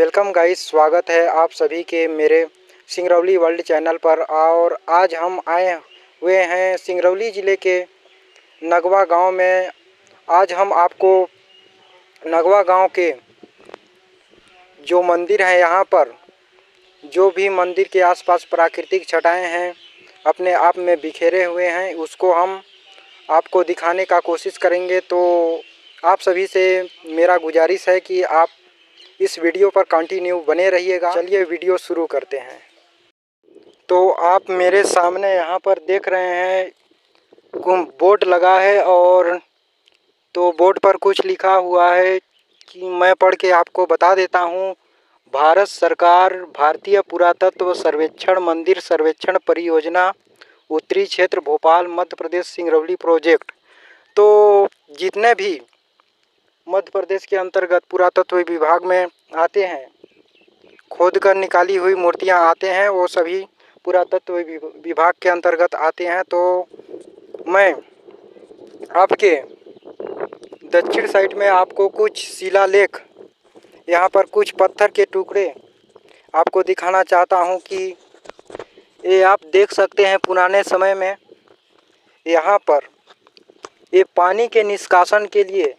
Welcome guys, स्वागत है आप सभी के मेरे सिंगरौली वर्ल्ड चैनल पर। और आज हम आए हुए हैं सिंगरौली ज़िले के नगवा गांव में। आज हम आपको नगवा गांव के जो मंदिर है, यहाँ पर जो भी मंदिर के आसपास प्राकृतिक छटाएं हैं अपने आप में बिखेरे हुए हैं, उसको हम आपको दिखाने का कोशिश करेंगे। तो आप सभी से मेरा गुजारिश है कि आप इस वीडियो पर कंटिन्यू बने रहिएगा। चलिए वीडियो शुरू करते हैं। तो आप मेरे सामने यहाँ पर देख रहे हैं बोर्ड लगा है, और तो बोर्ड पर कुछ लिखा हुआ है कि मैं पढ़ के आपको बता देता हूँ। भारत सरकार भारतीय पुरातत्व सर्वेक्षण मंदिर सर्वेक्षण परियोजना उत्तरी क्षेत्र भोपाल मध्य प्रदेश सिंगरौली प्रोजेक्ट। तो जितने भी मध्य प्रदेश के अंतर्गत पुरातत्व विभाग में आते हैं, खोद कर निकाली हुई मूर्तियां आते हैं, वो सभी पुरातत्व विभाग के अंतर्गत आते हैं। तो मैं आपके दक्षिण साइड में आपको कुछ शिलालेख, यहाँ पर कुछ पत्थर के टुकड़े आपको दिखाना चाहता हूँ कि ये आप देख सकते हैं। पुराने समय में यहाँ पर ये पानी के निष्कासन के लिए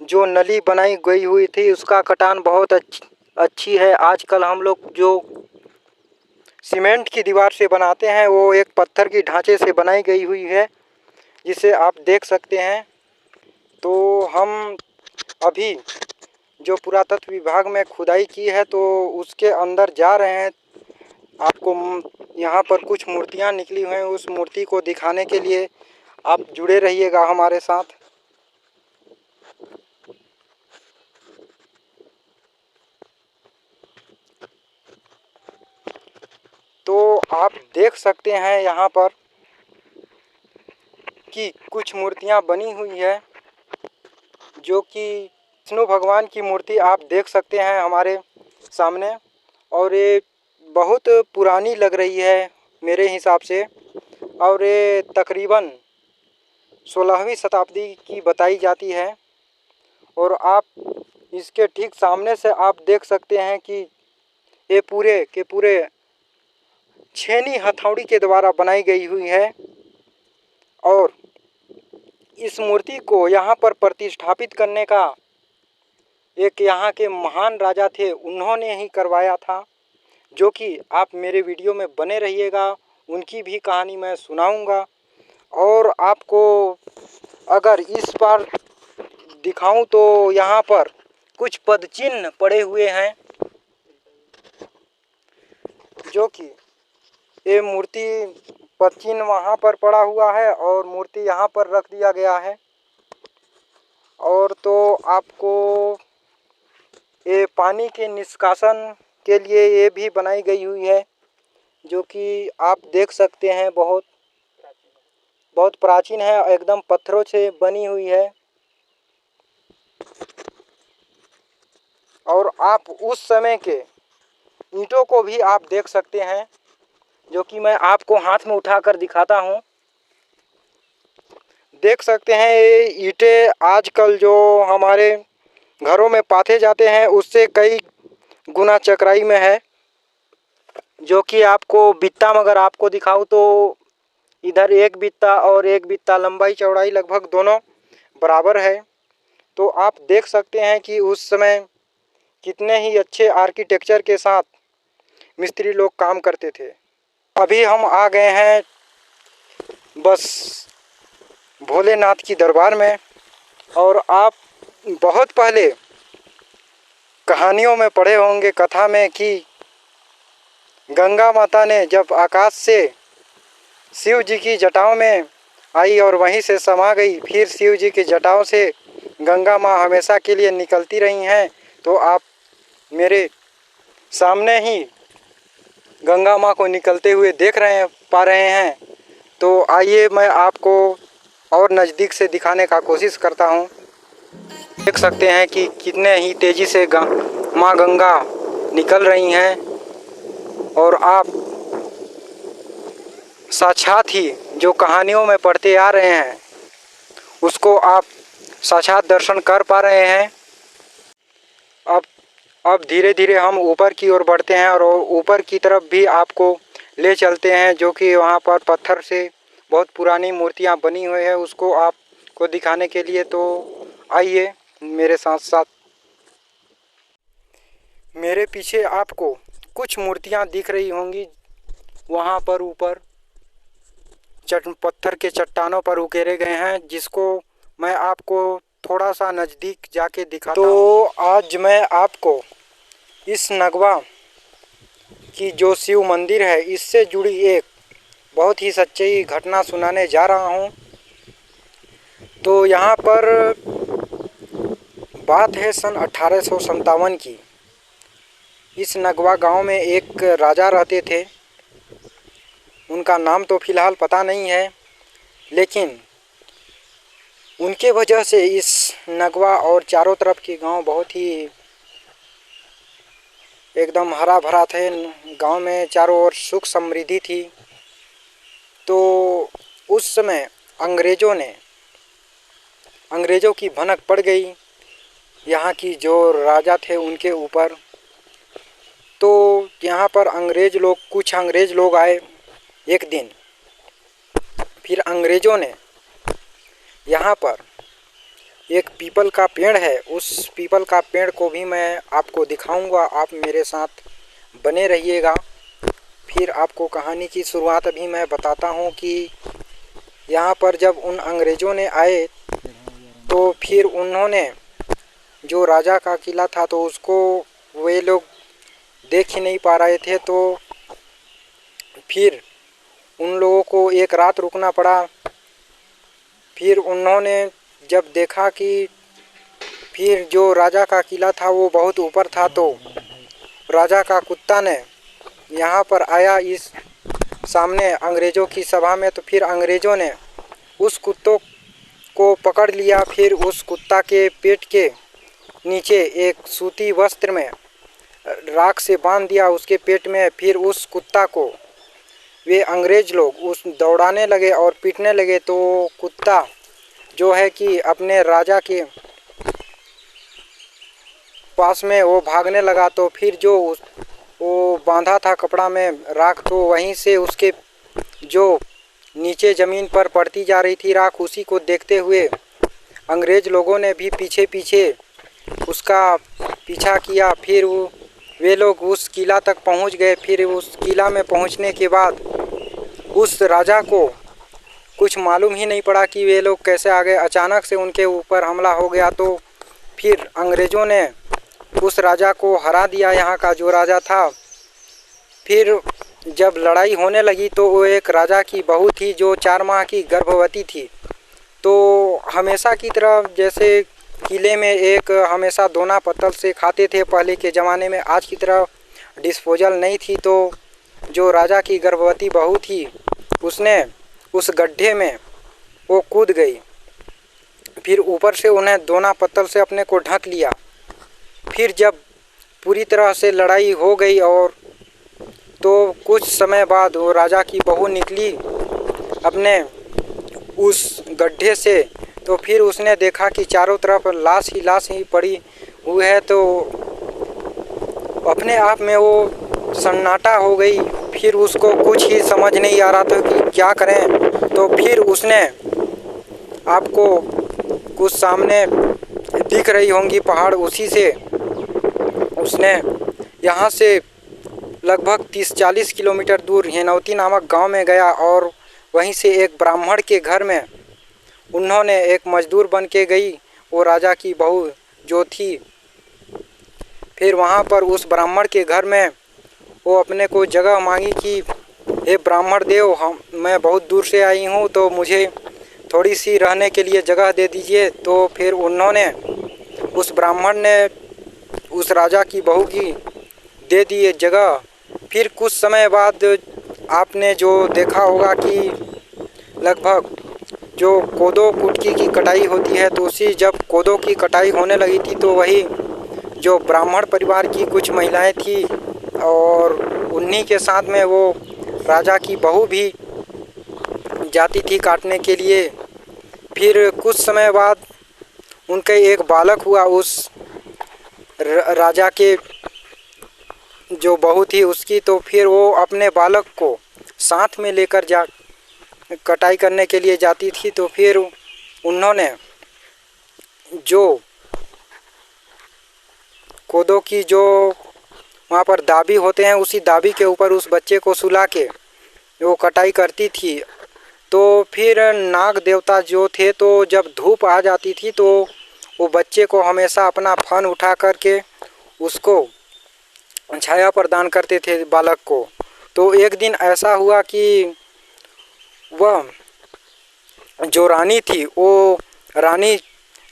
जो नली बनाई गई हुई थी, उसका कटान बहुत अच्छी है। आजकल हम लोग जो सीमेंट की दीवार से बनाते हैं, वो एक पत्थर की ढांचे से बनाई गई हुई है, जिसे आप देख सकते हैं। तो हम अभी जो पुरातत्व विभाग में खुदाई की है, तो उसके अंदर जा रहे हैं। आपको यहाँ पर कुछ मूर्तियाँ निकली हुई हैं, उस मूर्ति को दिखाने के लिए आप जुड़े रहिएगा हमारे साथ। तो आप देख सकते हैं यहाँ पर कि कुछ मूर्तियाँ बनी हुई है, जो कि विष्णु भगवान की मूर्ति आप देख सकते हैं हमारे सामने। और ये बहुत पुरानी लग रही है मेरे हिसाब से, और ये तकरीबन 16वीं शताब्दी की बताई जाती है। और आप इसके ठीक सामने से आप देख सकते हैं कि ये पूरे के पूरे छेनी हथौड़ी के द्वारा बनाई गई हुई है। और इस मूर्ति को यहाँ पर प्रतिष्ठापित करने का एक यहाँ के महान राजा थे, उन्होंने ही करवाया था, जो कि आप मेरे वीडियो में बने रहिएगा। उनकी भी कहानी मैं सुनाऊंगा। और आपको अगर इस बार दिखाऊं तो यहाँ पर कुछ पदचिन्ह पड़े हुए हैं, जो कि ये मूर्ति पदचिन्ह वहाँ पर पड़ा हुआ है और मूर्ति यहाँ पर रख दिया गया है। और तो आपको ये पानी के निष्कासन के लिए ये भी बनाई गई हुई है, जो कि आप देख सकते हैं। बहुत प्राचीन है, एकदम पत्थरों से बनी हुई है। और आप उस समय के ईंटों को भी आप देख सकते हैं, जो कि मैं आपको हाथ में उठाकर दिखाता हूँ। देख सकते हैं ये ईंटें आजकल जो हमारे घरों में पाथे जाते हैं, उससे कई गुना चकराई में है। जो कि आपको बित्ता मगर आपको दिखाऊं तो इधर एक बित्ता और एक बित्ता, लंबाई चौड़ाई लगभग दोनों बराबर है। तो आप देख सकते हैं कि उस समय कितने ही अच्छे आर्किटेक्चर के साथ मिस्त्री लोग काम करते थे। अभी हम आ गए हैं बस भोलेनाथ की दरबार में। और आप बहुत पहले कहानियों में पढ़े होंगे, कथा में, कि गंगा माता ने जब आकाश से शिव जी की जटाओं में आई और वहीं से समा गई, फिर शिव जी की जटाओं से गंगा माँ हमेशा के लिए निकलती रही हैं। तो आप मेरे सामने ही गंगा माँ को निकलते हुए पा रहे हैं। तो आइए मैं आपको और नज़दीक से दिखाने का कोशिश करता हूँ। देख सकते हैं कि कितने ही तेज़ी से माँ गंगा निकल रही हैं, और आप साक्षात ही जो कहानियों में पढ़ते आ रहे हैं, उसको आप साक्षात दर्शन कर पा रहे हैं। अब अब धीरे धीरे हम ऊपर की ओर बढ़ते हैं और ऊपर की तरफ भी आपको ले चलते हैं, जो कि वहाँ पर पत्थर से बहुत पुरानी मूर्तियाँ बनी हुई है, उसको आपको दिखाने के लिए। तो आइए मेरे साथ साथ। मेरे पीछे आपको कुछ मूर्तियाँ दिख रही होंगी, वहाँ पर ऊपर पत्थर के चट्टानों पर उकेरे गए हैं, जिसको मैं आपको थोड़ा सा नज़दीक जाके दिखाता हूँ। तो आज मैं आपको इस नगवा की जो शिव मंदिर है, इससे जुड़ी एक बहुत ही सच्ची घटना सुनाने जा रहा हूँ। तो यहाँ पर बात है सन 1857 की। इस नगवा गांव में एक राजा रहते थे। उनका नाम तो फ़िलहाल पता नहीं है, लेकिन उनके वजह से इस नगवा और चारों तरफ के गांव बहुत ही एकदम हरा भरा थे। गांव में चारों ओर सुख समृद्धि थी। तो उस समय अंग्रेज़ों की भनक पड़ गई यहाँ की जो राजा थे उनके ऊपर। तो यहाँ पर कुछ अंग्रेज़ लोग आए एक दिन। फिर अंग्रेज़ों ने यहाँ पर एक पीपल का पेड़ है, उस पीपल का पेड़ को भी मैं आपको दिखाऊंगा। आप मेरे साथ बने रहिएगा। फिर आपको कहानी की शुरुआत अभी मैं बताता हूँ कि यहाँ पर जब उन अंग्रेज़ों ने आए तो फिर उन्होंने जो राजा का किला था तो उसको वे लोग देख ही नहीं पा रहे थे। तो फिर उन लोगों को एक रात रुकना पड़ा। फिर उन्होंने जब देखा कि फिर जो राजा का किला था वो बहुत ऊपर था, तो राजा का कुत्ता ने यहाँ पर आया इस सामने अंग्रेज़ों की सभा में। तो फिर अंग्रेज़ों ने उस कुत्तों को पकड़ लिया। फिर उस कुत्ता के पेट के नीचे एक सूती वस्त्र में राख से बांध दिया उसके पेट में। फिर उस कुत्ता को वे अंग्रेज़ लोग उस दौड़ाने लगे और पीटने लगे। तो कुत्ता जो है कि अपने राजा के पास में वो भागने लगा। तो फिर वो बांधा था कपड़ा में राख, तो वहीं से उसके जो नीचे ज़मीन पर पड़ती जा रही थी राख, उसी को देखते हुए अंग्रेज़ लोगों ने भी पीछे पीछे उसका पीछा किया। फिर वे लोग उस किला तक पहुंच गए। फिर उस किला में पहुंचने के बाद उस राजा को कुछ मालूम ही नहीं पड़ा कि वे लोग कैसे आ गए। अचानक से उनके ऊपर हमला हो गया। तो फिर अंग्रेज़ों ने उस राजा को हरा दिया, यहाँ का जो राजा था। फिर जब लड़ाई होने लगी तो वो एक राजा की बहू थी जो 4 माह की गर्भवती थी। तो हमेशा की तरह जैसे किले में एक हमेशा दोना पत्तल से खाते थे पहले के ज़माने में, आज की तरह डिस्पोजल नहीं थी। तो जो राजा की गर्भवती बहू थी उसने उस गड्ढे में वो कूद गई। फिर ऊपर से उन्हें दोना पत्तल से अपने को ढक लिया। फिर जब पूरी तरह से लड़ाई हो गई और तो कुछ समय बाद वो राजा की बहू निकली अपने उस गड्ढे से। तो फिर उसने देखा कि चारों तरफ लाश ही पड़ी हुई है। तो अपने आप में वो सन्नाटा हो गई। फिर उसको कुछ ही समझ नहीं आ रहा था कि क्या करें। तो फिर उसने आपको कुछ सामने दिख रही होंगी पहाड़, उसी से उसने यहाँ से लगभग 30-40 किलोमीटर दूर हेनौती नामक गांव में गया और वहीं से एक ब्राह्मण के घर में उन्होंने एक मजदूर बन के गई वो राजा की बहू जो थी। फिर वहाँ पर उस ब्राह्मण के घर में वो अपने को जगह मांगी कि हे ब्राह्मण देव, मैं बहुत दूर से आई हूँ, तो मुझे थोड़ी सी रहने के लिए जगह दे दीजिए। तो फिर उस ब्राह्मण ने उस राजा की बहू की दे दी जगह। फिर कुछ समय बाद आपने जो देखा होगा कि लगभग जो कोदो कुटकी की कटाई होती है, तो उसी जब कोदो की कटाई होने लगी थी तो वही जो ब्राह्मण परिवार की कुछ महिलाएं थी और उन्हीं के साथ में वो राजा की बहू भी जाती थी काटने के लिए। फिर कुछ समय बाद उनके एक बालक हुआ। उस राजा के जो बहू थी उसकी, तो फिर वो अपने बालक को साथ में लेकर जा कटाई करने के लिए जाती थी। तो फिर उन्होंने जो कोदो की जो वहाँ पर दाबी होते हैं, उसी दाबी के ऊपर उस बच्चे को सुला के वो कटाई करती थी। तो फिर नाग देवता जो थे, तो जब धूप आ जाती थी तो वो बच्चे को हमेशा अपना फन उठा करके उसको छाया प्रदान करते थे बालक को। तो एक दिन ऐसा हुआ कि वह जो रानी थी, वो रानी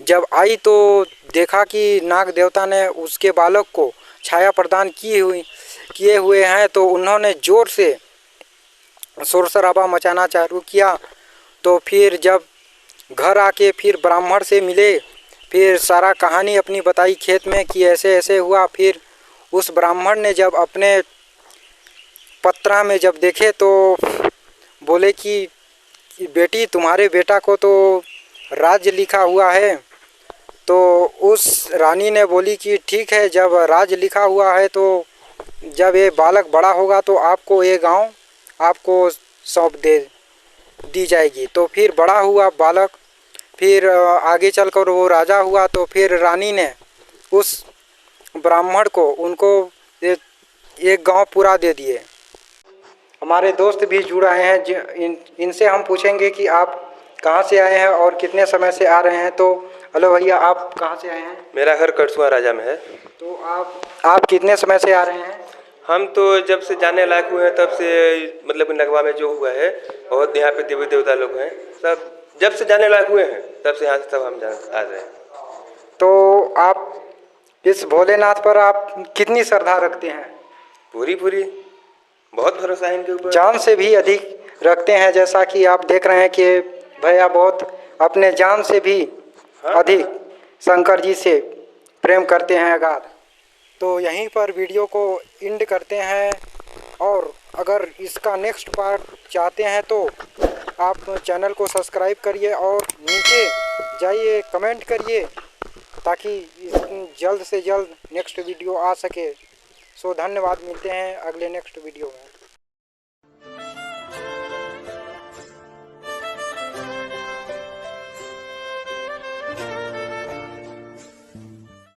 जब आई तो देखा कि नाग देवता ने उसके बालक को छाया प्रदान किए हुए हैं। तो उन्होंने ज़ोर से शोर शराबा मचाना चालू किया। तो फिर जब घर आके फिर ब्राह्मण से मिले, फिर सारा कहानी अपनी बताई खेत में कि ऐसे ऐसे हुआ। फिर उस ब्राह्मण ने जब अपने पत्रा में जब देखे तो बोले कि बेटी, तुम्हारे बेटा को तो राज्य लिखा हुआ है। तो उस रानी ने बोली कि ठीक है, जब राज्य लिखा हुआ है तो जब ये बालक बड़ा होगा तो आपको ये गांव आपको सौंप दी जाएगी। तो फिर बड़ा हुआ बालक, फिर आगे चलकर वो राजा हुआ। तो फिर रानी ने उस ब्राह्मण को उनको एक गांव पूरा दे दिए। हमारे दोस्त भी जुड़ आए हैं, इनसे हम पूछेंगे कि आप कहाँ से आए हैं और कितने समय से आ रहे हैं। तो हेलो भैया, आप कहाँ से आए हैं? मेरा घर करसुआ राजा में है। तो आप कितने समय से आ रहे हैं? हम तो जब से जाने लायक हुए हैं तब से, मतलब नगवा में जो हुआ है बहुत, यहाँ पे देवी देवता लोग हैं सब, जब से जाने लायक हुए हैं तब से यहाँ से सब हम आ रहे हैं। तो आप इस भोलेनाथ पर आप कितनी श्रद्धा रखते हैं? पूरी बहुत भरोसा है इनके ऊपर, जान से भी अधिक रखते हैं। जैसा कि आप देख रहे हैं कि भैया बहुत अपने जान से भी अधिक शंकर जी से प्रेम करते हैं अगाध। तो यहीं पर वीडियो को एंड करते हैं, और अगर इसका नेक्स्ट पार्ट चाहते हैं तो आप चैनल को सब्सक्राइब करिए और नीचे जाइए कमेंट करिए, ताकि जल्द से जल्द नेक्स्ट वीडियो आ सके। सो धन्यवाद, मिलते हैं अगले नेक्स्ट वीडियो में।